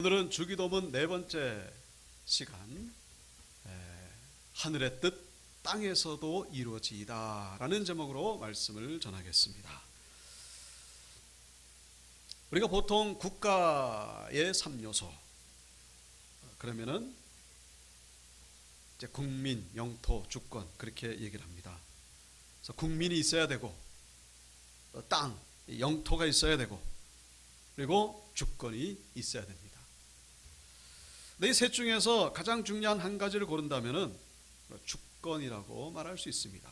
오늘은 주기도문 네 번째 시간, 하늘의 뜻 땅에서도 이루어지이다 라는 제목으로 말씀을 전하겠습니다. 우리가 보통 국가의 3요소, 그러면은 이제 국민, 영토, 주권 그렇게 얘기를 합니다. 그래서 국민이 있어야 되고, 땅, 영토가 있어야 되고, 그리고 주권이 있어야 됩니다. 이 셋 중에서 가장 중요한 한 가지를 고른다면은 주권이라고 말할 수 있습니다.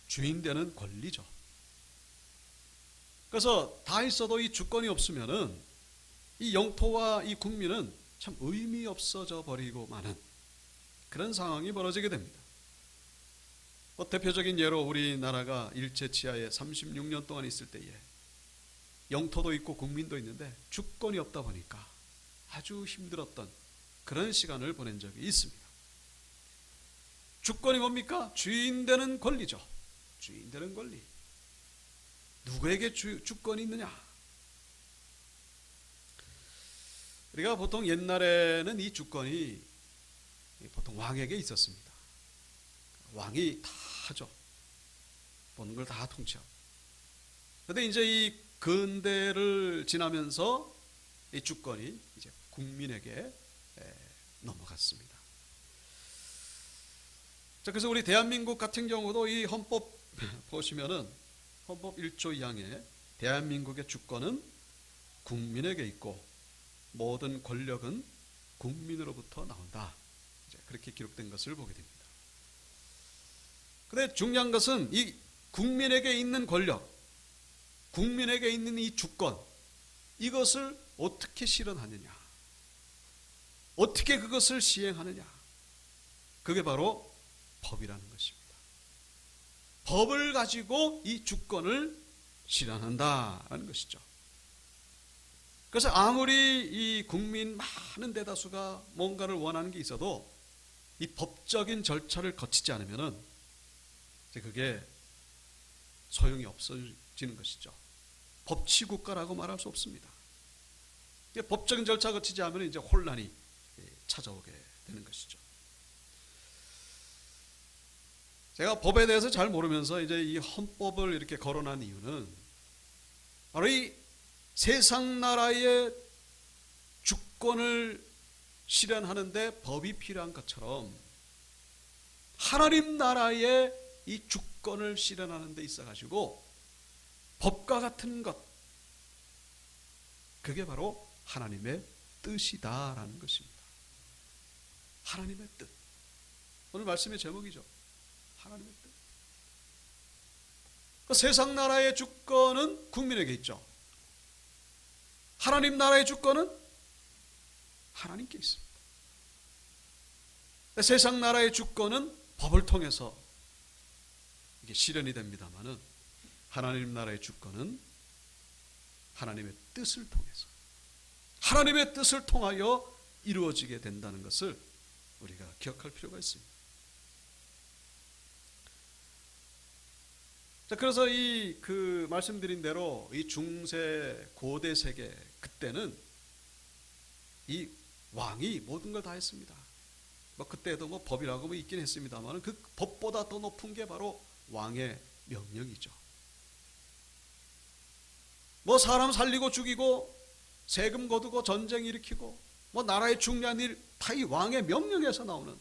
주인 되는 권리죠. 그래서 다 있어도 이 주권이 없으면은 이 영토와 이 국민은 참 의미 없어져 버리고 마는 그런 상황이 벌어지게 됩니다. 대표적인 예로 우리나라가 일제 치하에 36년 동안 있을 때에 영토도 있고 국민도 있는데 주권이 없다 보니까 아주 힘들었던 그런 시간을 보낸 적이 있습니다. 주권이 뭡니까? 주인 되는 권리죠. 주인 되는 권리. 누구에게 주권이 있느냐? 우리가 보통 옛날에는 이 주권이 보통 왕에게 있었습니다. 왕이 다 하죠. 모든 걸 다 통치하고. 그런데 이제 이 근대를 지나면서 이 주권이 이제 국민에게 넘어갔습니다. 자, 그래서 우리 대한민국 같은 경우도 이 헌법 보시면은 헌법 1조 2항에 대한민국의 주권은 국민에게 있고 모든 권력은 국민으로부터 나온다. 이제 그렇게 기록된 것을 보게 됩니다. 그런데 중요한 것은 이 국민에게 있는 권력, 국민에게 있는 이 주권, 이것을 어떻게 실현하느냐, 어떻게 그것을 시행하느냐, 그게 바로 법이라는 것입니다. 법을 가지고 이 주권을 실현한다라는 것이죠. 그래서 아무리 이 국민 많은 대다수가 뭔가를 원하는 게 있어도 이 법적인 절차를 거치지 않으면은 그게 소용이 없어지는 것이죠. 법치국가라고 말할 수 없습니다. 법적인 절차 거치지 않으면 이제 혼란이 찾아오게 되는 것이죠. 제가 법에 대해서 잘 모르면서 이제 이 헌법을 이렇게 거론한 이유는 바로 이 세상 나라의 주권을 실현하는데 법이 필요한 것처럼 하나님 나라의 이 주권을 실현하는 데 있어 가지고 법과 같은 것, 그게 바로 하나님의 뜻이다라는 것입니다. 하나님의 뜻. 오늘 말씀의 제목이죠. 하나님의 뜻. 세상 나라의 주권은 국민에게 있죠. 하나님 나라의 주권은 하나님께 있습니다. 세상 나라의 주권은 법을 통해서 이게 실현이 됩니다만은 하나님 나라의 주권은 하나님의 뜻을 통해서, 하나님의 뜻을 통하여 이루어지게 된다는 것을 우리가 기억할 필요가 있습니다. 자, 그래서 말씀드린 대로 이 중세 고대 세계 그때는 이 왕이 모든 걸 다 했습니다. 그때도 법이라고 있긴 했습니다만 그 법보다 더 높은 게 바로 왕의 명령이죠. 사람 살리고 죽이고 세금 거두고 전쟁 일으키고 나라의 중요한 일 다 이 왕의 명령에서 나오는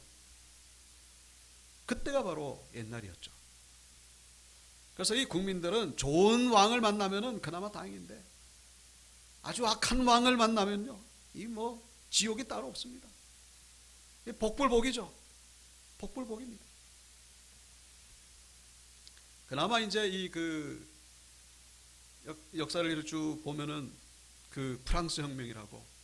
그때가 바로 옛날이었죠. 그래서 이 국민들은 좋은 왕을 만나면은 그나마 다행인데 아주 악한 왕을 만나면요, 이 지옥이 따로 없습니다. 복불복이죠. 복불복입니다. 그나마 이제 역사를 쭉 보면은 프랑스 혁명이라고,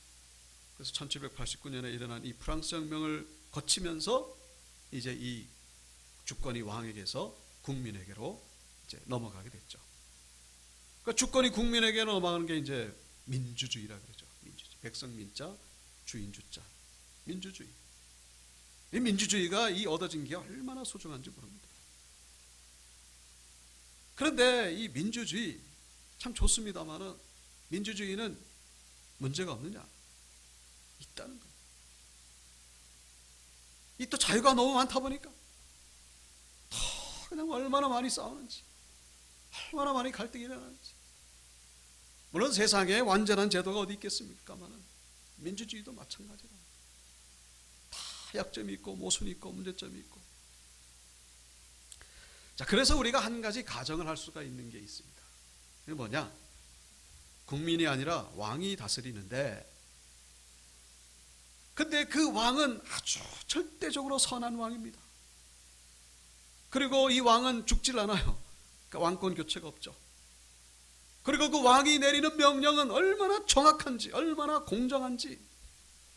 그래서 1789년에 일어난 이 프랑스 혁명을 거치면서 이제 이 주권이 왕에게서 국민에게로 이제 넘어가게 됐죠. 그러니까 주권이 국민에게 넘어가는 게 이제 민주주의라 그러죠. 민주주의. 백성 민자, 주인 주자. 민주주의. 이 민주주의가 이 얻어진 게 얼마나 소중한지 모릅니다. 그런데 이 민주주의 참 좋습니다만은 민주주의는 문제가 없느냐? 있다는 거예요. 이 또 자유가 너무 많다 보니까 그냥 얼마나 많이 싸우는지, 얼마나 많이 갈등이 일어나는지. 물론 세상에 완전한 제도가 어디 있겠습니까만은 민주주의도 마찬가지라. 다 약점이 있고 모순이 있고 문제점이 있고. 자, 그래서 우리가 한 가지 가정을 할 수가 있는 게 있습니다. 그게 뭐냐? 국민이 아니라 왕이 다스리는데, 근데 그 왕은 아주 절대적으로 선한 왕입니다. 그리고 이 왕은 죽질 않아요. 그러니까 왕권 교체가 없죠. 그리고 그 왕이 내리는 명령은 얼마나 정확한지, 얼마나 공정한지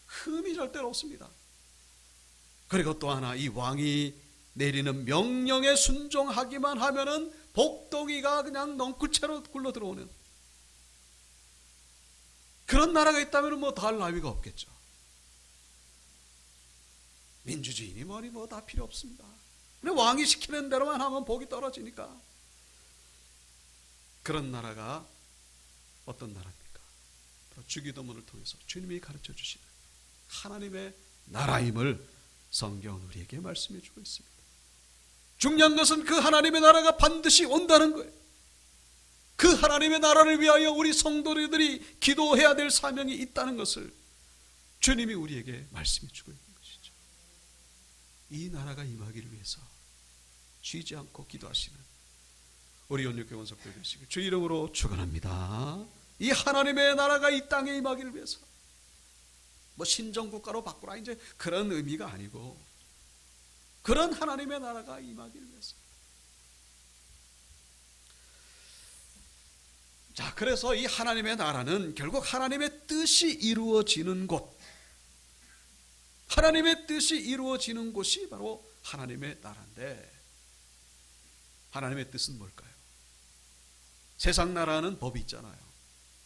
흠이 절대로 없습니다. 그리고 또 하나, 이 왕이 내리는 명령에 순종하기만 하면은 복덩이가 그냥 넝쿨채로 굴러 들어오는 그런 나라가 있다면 뭐 더 할 나위가 없겠죠. 민주주의니 뭐니 뭐 다 필요 없습니다. 근데 왕이 시키는 대로만 하면 복이 떨어지니까. 그런 나라가 어떤 나라입니까? 바로 주기도문을 통해서 주님이 가르쳐 주시는 하나님의 나라임을 성경은 우리에게 말씀해 주고 있습니다. 중요한 것은 그 하나님의 나라가 반드시 온다는 거예요. 그 하나님의 나라를 위하여 우리 성도들이 기도해야 될 사명이 있다는 것을 주님이 우리에게 말씀해 주고 있는 것이죠. 이 나라가 임하기를 위해서 쉬지 않고 기도하시는 우리 온유교회 원석들 되시길 주 이름으로 축원합니다. 이 하나님의 나라가 이 땅에 임하기를 위해서 뭐 신정국가로 바꾸라 이제 그런 의미가 아니고 그런 하나님의 나라가 임하기를 위해서. 자, 그래서 이 하나님의 나라는 결국 하나님의 뜻이 이루어지는 곳, 하나님의 뜻이 이루어지는 곳이 바로 하나님의 나라인데, 하나님의 뜻은 뭘까요? 세상 나라는 법이 있잖아요.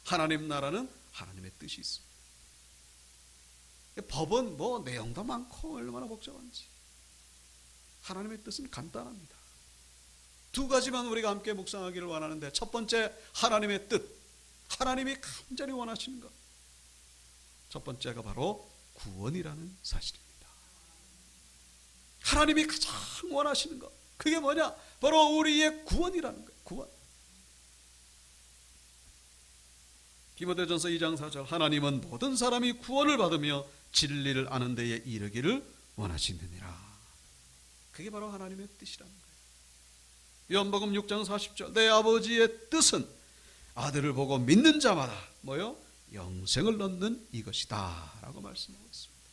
하나님 나라는 하나님의 뜻이 있습니다. 법은 뭐 내용도 많고 얼마나 복잡한지, 하나님의 뜻은 간단합니다. 두 가지만 우리가 함께 묵상하기를 원하는데, 첫 번째 하나님의 뜻, 하나님이 간절히 원하시는 것, 첫 번째가 바로 구원이라는 사실입니다. 하나님이 가장 원하시는 것, 그게 뭐냐? 바로 우리의 구원이라는 거예요. 구원. 디모데전서 2장 4절, 하나님은 모든 사람이 구원을 받으며 진리를 아는 데에 이르기를 원하시느니라. 그게 바로 하나님의 뜻이라는 거예요. 요한복음 6장 40절, 내 아버지의 뜻은 아들을 보고 믿는 자마다 뭐요? 영생을 얻는 이것이다 라고 말씀하고 있습니다.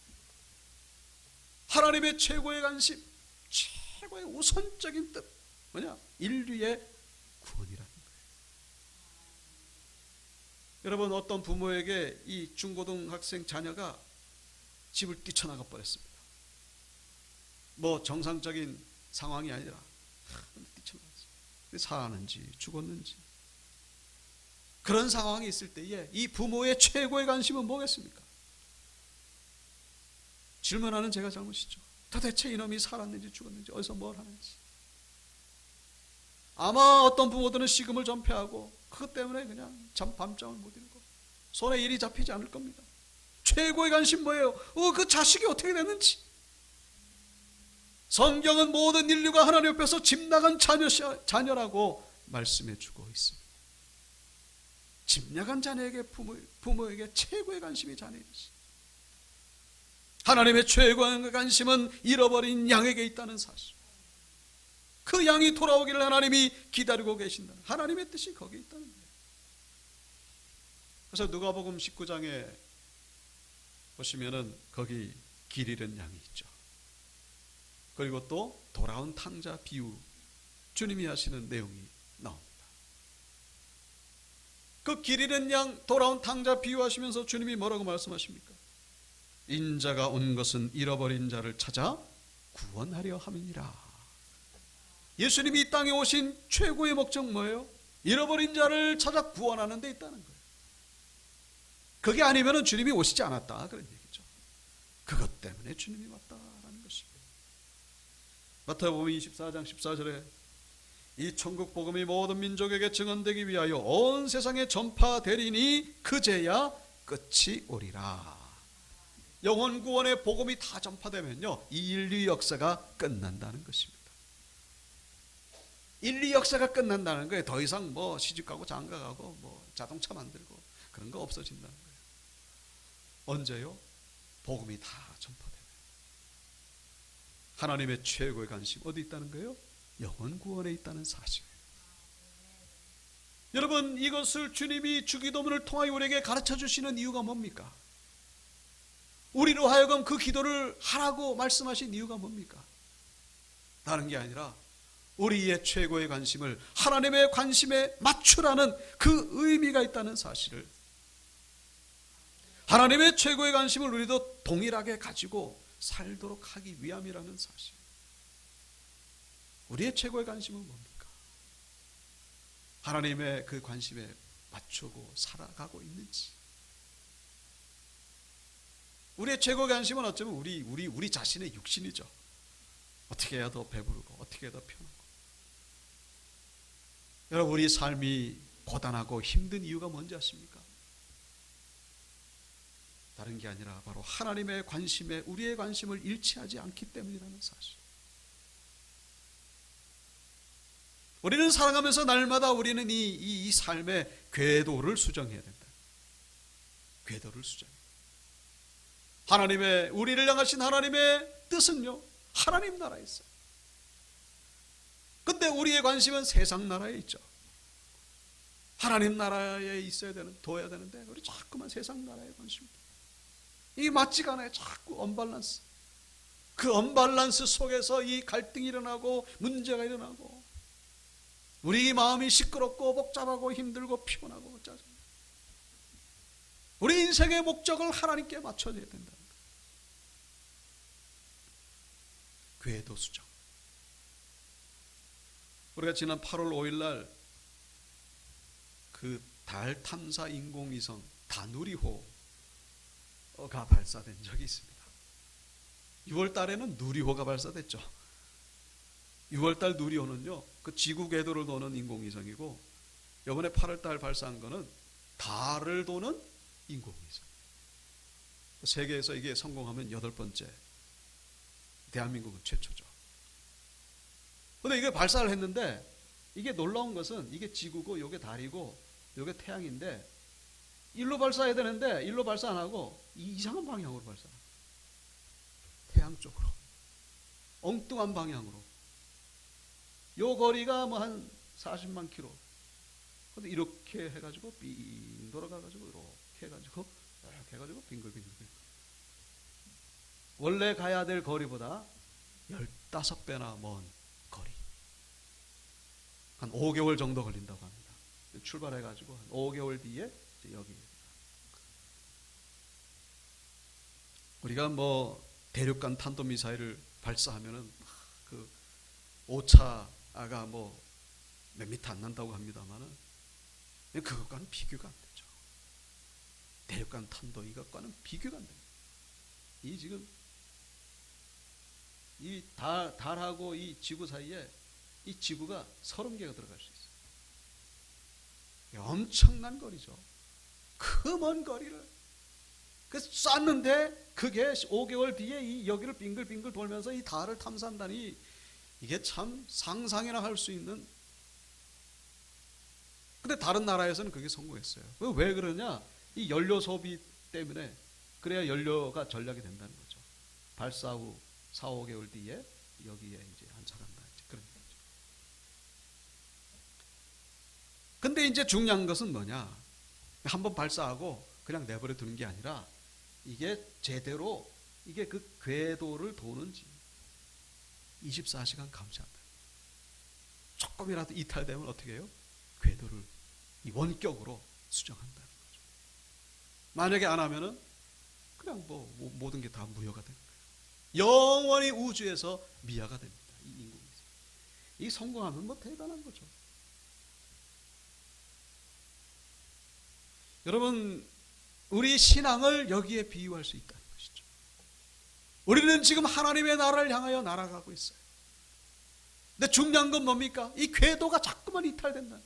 하나님의 최고의 관심, 최고의 우선적인 뜻 뭐냐? 인류의 구원이라는 거예요. 여러분, 어떤 부모에게 이 중고등학생 자녀가 집을 뛰쳐나가 버렸습니다. 뭐 정상적인 상황이 아니라 뛰쳐나갔어요. 살았는지 죽었는지 그런 상황이 있을 때에 이 부모의 최고의 관심은 뭐겠습니까? 질문하는 제가 잘못이죠. 도대체 이놈이 살았는지 죽었는지 어디서 뭘 하는지. 아마 어떤 부모들은 식음을 전폐하고 그것 때문에 그냥 밤잠을 못 이루고 손에 일이 잡히지 않을 겁니다. 최고의 관심 뭐예요? 그 자식이 어떻게 됐는지. 성경은 모든 인류가 하나님 앞에서 집 나간 자녀라고 말씀해 주고 있습니다. 집 나간 자녀에게 부모에게 최고의 관심이 자녀이지. 하나님의 최고의 관심은 잃어버린 양에게 있다는 사실. 그 양이 돌아오기를 하나님이 기다리고 계신다는 하나님의 뜻이 거기에 있다는 거예요. 그래서 누가복음 19장에 보시면은 거기 길 잃은 양이 있죠. 그리고 또 돌아온 탕자 비유, 주님이 하시는 내용이 나옵니다. 그 길 잃은 양, 돌아온 탕자 비유하시면서 주님이 뭐라고 말씀하십니까? 인자가 온 것은 잃어버린 자를 찾아 구원하려 함이니라. 예수님이 이 땅에 오신 최고의 목적 뭐예요? 잃어버린 자를 찾아 구원하는 데 있다는 거예요. 그게 아니면 주님이 오시지 않았다 그런 얘기죠. 그것 때문에 주님이 왔다라는 것입니다. 마태복음 24장 14절에 이 천국 복음이 모든 민족에게 증언되기 위하여 온 세상에 전파되리니 그제야 끝이 오리라. 영혼 구원의 복음이 다 전파되면요, 이 인류 역사가 끝난다는 것입니다. 인류 역사가 끝난다는 거예요. 더 이상 뭐 시집가고 장가가고 뭐 자동차 만들고 그런 거 없어진다는 거예요. 언제요? 복음이 다 전파되면. 하나님의 최고의 관심 어디 있다는 거예요? 영혼 구원에 있다는 사실이에요. 여러분, 이것을 주님이 주기도문을 통하여 우리에게 가르쳐 주시는 이유가 뭡니까? 우리로 하여금 그 기도를 하라고 말씀하신 이유가 뭡니까? 다른 게 아니라 우리의 최고의 관심을 하나님의 관심에 맞추라는 그 의미가 있다는 사실을, 하나님의 최고의 관심을 우리도 동일하게 가지고 살도록 하기 위함이라는 사실. 우리의 최고의 관심은 뭡니까? 하나님의 그 관심에 맞추고 살아가고 있는지. 우리의 최고의 관심은 어쩌면 우리 자신의 육신이죠. 어떻게 해야 더 배부르고 어떻게 해야 더 편하고. 여러분, 우리 삶이 고단하고 힘든 이유가 뭔지 아십니까? 다른 게 아니라 바로 하나님의 관심에 우리의 관심을 일치하지 않기 때문이라는 사실. 우리는 살아가면서 날마다 우리는 이 삶의 궤도를 수정해야 된다. 궤도를 수정해. 하나님의, 우리를 향하신 하나님의 뜻은요, 하나님 나라에 있어요. 근데 우리의 관심은 세상 나라에 있죠. 하나님 나라에 있어야 둬야 되는데 우리 자꾸만 세상 나라에 관심입니다. 이게 맞지가 않아요. 자꾸 언밸런스. 그 언밸런스 속에서 이 갈등이 일어나고 문제가 일어나고 우리 마음이 시끄럽고 복잡하고 힘들고 피곤하고 짜증. 우리 인생의 목적을 하나님께 맞춰줘야 된다는 거예요. 궤도 수정. 우리가 지난 8월 5일 날 그 달 탐사 인공위성 다누리호가 발사된 적이 있습니다. 6월 달에는 누리호가 발사됐죠. 6월 달 누리호는요, 그 지구 궤도를 도는 인공위성이고, 이번에 8월 달 발사한 거는 달을 도는 인공위성. 세계에서 이게 성공하면 8번째, 대한민국은 최초죠. 근데 이게 발사를 했는데, 이게 놀라운 것은 이게 지구고 요게 달이고 요게 태양인데, 일로 발사해야 되는데 일로 발사 안 하고 이상한 방향으로 발사. 태양 쪽으로, 엉뚱한 방향으로. 요 거리가 뭐 한 40만 킬로. 근데 이렇게 해가지고 빙 돌아가가지고 이렇게 해가지고 빙글빙글. 원래 가야 될 거리보다 15배나 먼 거리. 한 5개월 정도 걸린다고 합니다. 출발해가지고 한 5개월 뒤에 여기. 우리가 뭐 대륙간 탄도미사일을 발사하면은 그 오차가 뭐 몇 미터 안 난다고 합니다만은 그것과는 비교가 안 되죠. 대륙간 탄도 이것과는 비교가 안 됩니다. 이 지금 이 달하고 이 지구 사이에 이 지구가 30개가 들어갈 수 있어요. 엄청난 거리죠. 그 먼 거리를 그래서 쐈는데 그게 5개월 뒤에 이 여기를 빙글빙글 돌면서 이 달을 탐사한다니, 이게 참 상상이나 할 수 있는. 근데 다른 나라에서는 그게 성공했어요. 왜 그러냐? 이 연료 소비 때문에. 그래야 연료가 절약이 된다는 거죠. 발사 후 4, 5개월 뒤에 여기에 이제 안착한다. 그런 거죠. 근데 이제 중요한 것은 뭐냐? 한번 발사하고 그냥 내버려 두는 게 아니라 이게 제대로 이게 그 궤도를 도는지 24시간 감시한다. 조금이라도 이탈되면 어떻게 해요? 궤도를 이 원격으로 수정한다는 거죠. 만약에 안 하면은 그냥 뭐 모든 게 다 무효가 되는 거예요. 영원히 우주에서 미화가 됩니다. 이 인공위성. 이 성공하면 뭐 대단한 거죠. 여러분, 우리 신앙을 여기에 비유할 수 있다는 것이죠. 우리는 지금 하나님의 나라를 향하여 날아가고 있어요. 근데 중요한 건 뭡니까? 이 궤도가 자꾸만 이탈된다.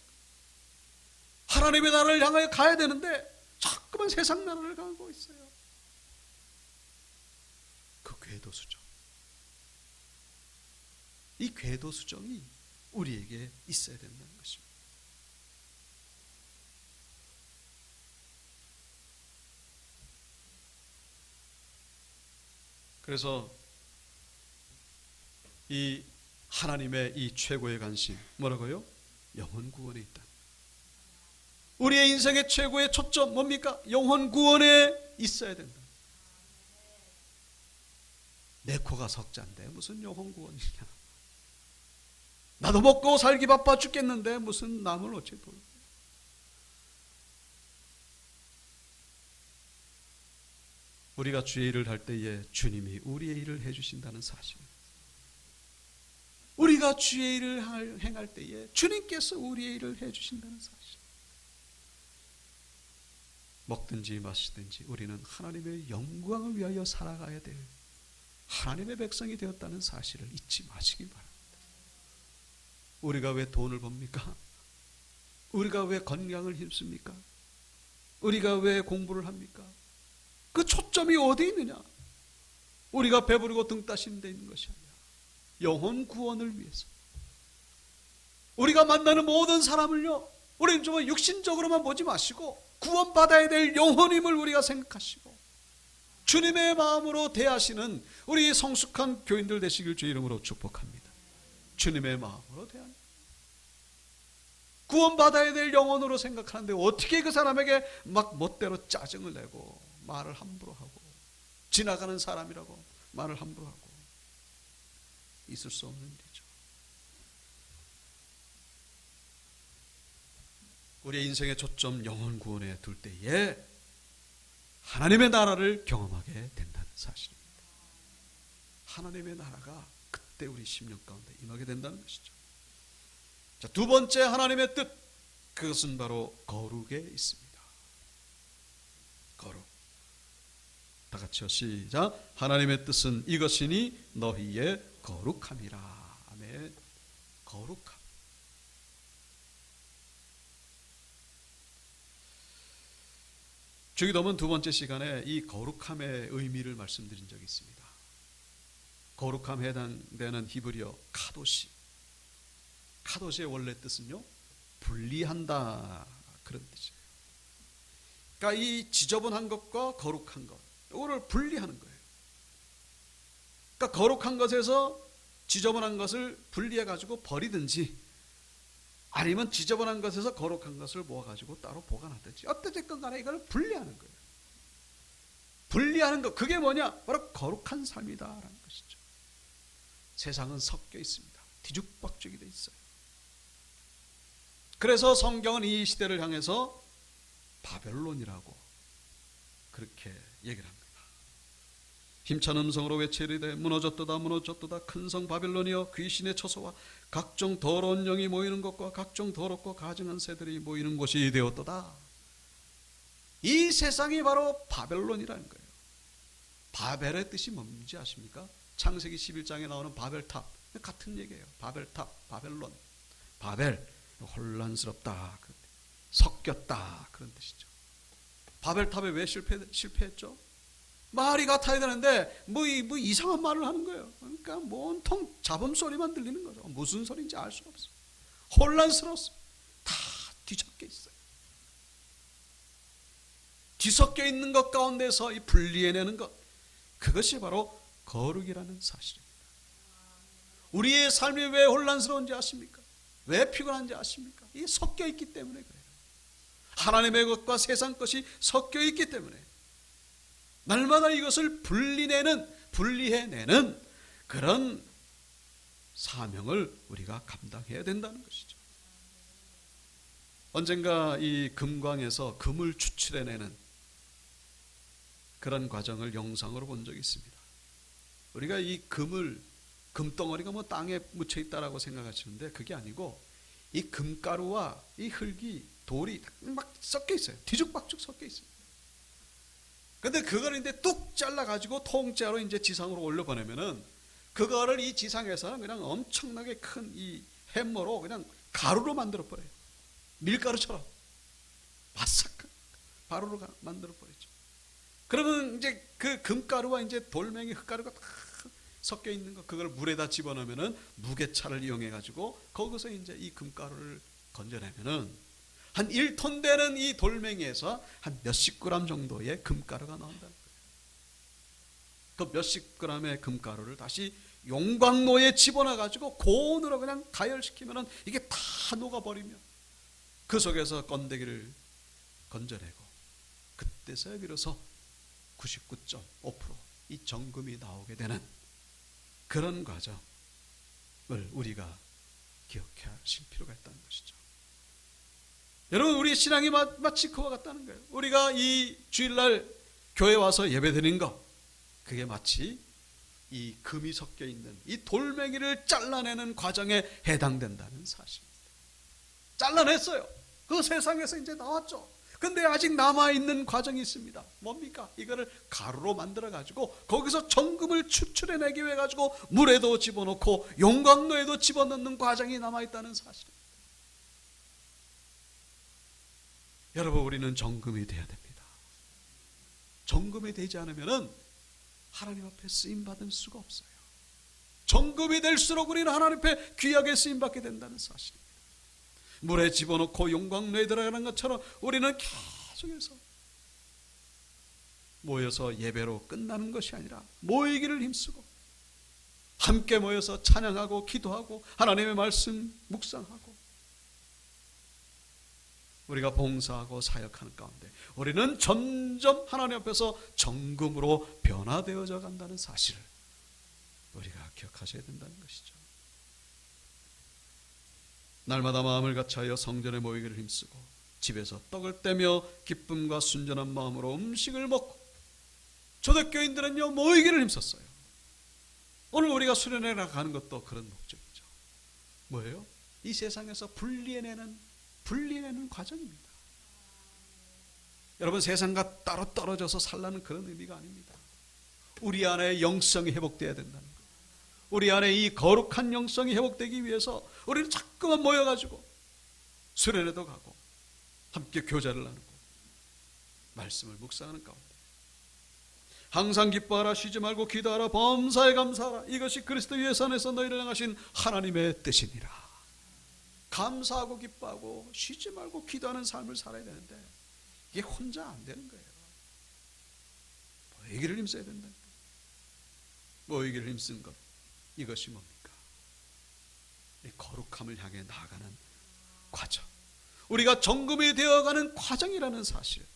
하나님의 나라를 향하여 가야 되는데 자꾸만 세상 나라를 가고 있어요. 궤도수정. 이 궤도수정이 우리에게 있어야 된다는 것입니다. 그래서 이 하나님의 이 최고의 관심 뭐라고요? 영혼 구원에 있다. 우리의 인생의 최고의 초점 뭡니까? 영혼 구원에 있어야 된다. 내 코가 석자인데 무슨 영혼 구원이냐? 나도 먹고 살기 바빠 죽겠는데 무슨 남을 어찌 돌? 우리가 주의 일을 할 때에 주님이 우리의 일을 해주신다는 사실, 우리가 주의 일을 행할 때에 주님께서 우리의 일을 해주신다는 사실, 먹든지 마시든지 우리는 하나님의 영광을 위하여 살아가야 될 하나님의 백성이 되었다는 사실을 잊지 마시기 바랍니다. 우리가 왜 돈을 법니까? 우리가 왜 건강을 힘씁니까? 우리가 왜 공부를 합니까? 그 초점이 어디 있느냐? 우리가 배부르고 등 따시는 데 있는 것이 아니라 영혼 구원을 위해서, 우리가 만나는 모든 사람을요, 우리는 좀 육신적으로만 보지 마시고 구원받아야 될 영혼임을 우리가 생각하시고 주님의 마음으로 대하시는 우리 성숙한 교인들 되시길 주 이름으로 축복합니다. 주님의 마음으로 대하는, 구원받아야 될 영혼으로 생각하는데 어떻게 그 사람에게 막 멋대로 짜증을 내고 말을 함부로 하고, 지나가는 사람이라고 말을 함부로 하고, 있을 수 없는 일이죠. 우리의 인생의 초점 영혼 구원에 둘 때에 하나님의 나라를 경험하게 된다는 사실입니다. 하나님의 나라가 그때 우리 심령 가운데 임하게 된다는 것이죠. 자, 두 번째 하나님의 뜻, 그것은 바로 거룩에 있습니다. 거룩. 다 같이요, 시작. 하나님의 뜻은 이것이니 너희의 거룩함이라. 아멘. 거룩함. 주기도문 두 번째 시간에 이 거룩함의 의미를 말씀드린 적이 있습니다. 거룩함에 해당되는 히브리어 카도시. 카도시의 원래 뜻은요, 분리한다, 그런 뜻이에요. 그러니까 이 지저분한 것과 거룩한 것, 이거를 분리하는 거예요. 그러니까 거룩한 것에서 지저분한 것을 분리해 가지고 버리든지, 아니면 지저분한 것에서 거룩한 것을 모아가지고 따로 보관하든지, 어떻든 간에 이걸 분리하는 거예요. 분리하는 것, 그게 뭐냐? 바로 거룩한 삶이다라는 것이죠. 세상은 섞여 있습니다. 뒤죽박죽이 돼 있어요. 그래서 성경은 이 시대를 향해서 바벨론이라고 그렇게 얘기를 합니다. 힘찬 음성으로 외치리되 무너졌도다 무너졌도다 큰 성 바벨론이여, 귀신의 처소와 각종 더러운 영이 모이는 것과 각종 더럽고 가증한 새들이 모이는 곳이 되었도다. 이 세상이 바로 바벨론이라는 거예요. 바벨의 뜻이 뭔지 아십니까? 창세기 11장에 나오는 바벨탑, 같은 얘기예요. 바벨탑, 바벨론. 바벨, 혼란스럽다, 섞였다, 그런 뜻이죠. 바벨탑에 왜 실패했죠? 말이 같아야 되는데 뭐 이상한 말을 하는 거예요. 그러니까 온통 잡음 소리만 들리는 거죠. 무슨 소리인지 알 수가 없어요. 혼란스러웠어요. 다 뒤섞여 있어요. 뒤섞여 있는 것 가운데서 이 분리해내는 것, 그것이 바로 거룩이라는 사실입니다. 우리의 삶이 왜 혼란스러운지 아십니까? 왜 피곤한지 아십니까? 이게 섞여 있기 때문에 그래요. 하나님의 것과 세상 것이 섞여 있기 때문에 날마다 이것을 분리해내는 그런 사명을 우리가 감당해야 된다는 것이죠. 언젠가 이 금광에서 금을 추출해내는 그런 과정을 영상으로 본 적이 있습니다. 우리가 이 금덩어리가 뭐 땅에 묻혀 있다라고 생각하시는데 그게 아니고, 이 금가루와 이 흙이, 돌이 막 섞여 있어요. 뒤죽박죽 섞여 있어요. 근데 그걸 이제 뚝 잘라가지고 통째로 이제 지상으로 올려보내면은, 그거를 이 지상에서는 그냥 엄청나게 큰 이 햄머로 그냥 가루로 만들어버려요. 밀가루처럼. 바삭한 가루로 만들어버리죠. 그러면 이제 그 금가루와 이제 돌멩이 흙가루가 다 섞여 있는 거, 그걸 물에다 집어넣으면은 무게차를 이용해 가지고 거기서 이제 이 금가루를 건져내면은 한 1톤 되는 이 돌멩이에서 한 몇십 그램 정도의 금가루가 나온다는 거예요. 그 몇십 그램의 금가루를 다시 용광로에 집어넣어 가지고 고온으로 그냥 가열시키면은 이게 다 녹아버리며 그 속에서 건더기를 건져내고 그때서야 비로소 99.5%이 정금이 나오게 되는 그런 과정을 우리가 기억하실 필요가 있다는 것이죠. 여러분, 우리 신앙이 마치 그와 같다는 거예요. 우리가 이 주일날 교회 와서 예배드린 것, 그게 마치 이 금이 섞여 있는 이 돌멩이를 잘라내는 과정에 해당된다는 사실입니다. 잘라냈어요. 그 세상에서 이제 나왔죠. 근데 아직 남아있는 과정이 있습니다. 뭡니까? 이거를 가루로 만들어가지고 거기서 정금을 추출해내기 위해 가지고 물에도 집어넣고 용광로에도 집어넣는 과정이 남아있다는 사실입니다. 여러분, 우리는 정금이 되어야 됩니다. 정금이 되지 않으면 하나님 앞에 쓰임받을 수가 없어요. 정금이 될수록 우리는 하나님 앞에 귀하게 쓰임받게 된다는 사실입니다. 물에 집어넣고 용광로에 들어가는 것처럼 우리는 계속해서 모여서 예배로 끝나는 것이 아니라 모이기를 힘쓰고 함께 모여서 찬양하고 기도하고 하나님의 말씀 묵상하고 우리가 봉사하고 사역하는 가운데 우리는 점점 하나님 앞에서 정금으로 변화되어져 간다는 사실을 우리가 기억하셔야 된다는 것이죠. 날마다 마음을 같이하여 성전에 모이기를 힘쓰고 집에서 떡을 떼며 기쁨과 순전한 마음으로 음식을 먹고 초대교인들은요 모이기를 힘썼어요. 오늘 우리가 수련회 나가는 것도 그런 목적이죠. 뭐예요? 이 세상에서 분리해내는 과정입니다. 여러분, 세상과 따로 떨어져서 살라는 그런 의미가 아닙니다. 우리 안에 영성이 회복되어야 된다는 거예요. 우리 안에 이 거룩한 영성이 회복되기 위해서 우리는 자꾸만 모여가지고 수련회도 가고 함께 교제를 나누고 말씀을 묵상하는 가운데 항상 기뻐하라, 쉬지 말고 기도하라, 범사에 감사하라, 이것이 그리스도 예수 안에서 너희를 향하신 하나님의 뜻이니라. 감사하고 기뻐하고 쉬지 말고 기도하는 삶을 살아야 되는데 이게 혼자 안 되는 거예요. 모이기를 힘써야 된다. 모이기를 힘쓴 것, 이것이 뭡니까? 이 거룩함을 향해 나아가는 과정, 우리가 정금이 되어가는 과정이라는 사실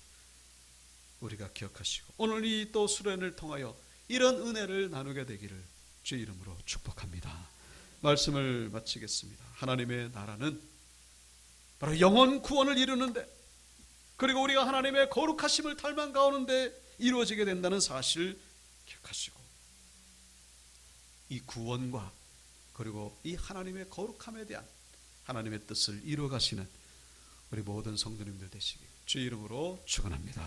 우리가 기억하시고 오늘 이 또 수련을 통하여 이런 은혜를 나누게 되기를 주의 이름으로 축복합니다. 말씀을 마치겠습니다. 하나님의 나라는 바로 영혼 구원을 이루는데, 그리고 우리가 하나님의 거룩하심을 닮아 가오는데 이루어지게 된다는 사실을 기억하시고 이 구원과 그리고 이 하나님의 거룩함에 대한 하나님의 뜻을 이루어 가시는 우리 모든 성도님들 되시길 주의 이름으로 축원합니다.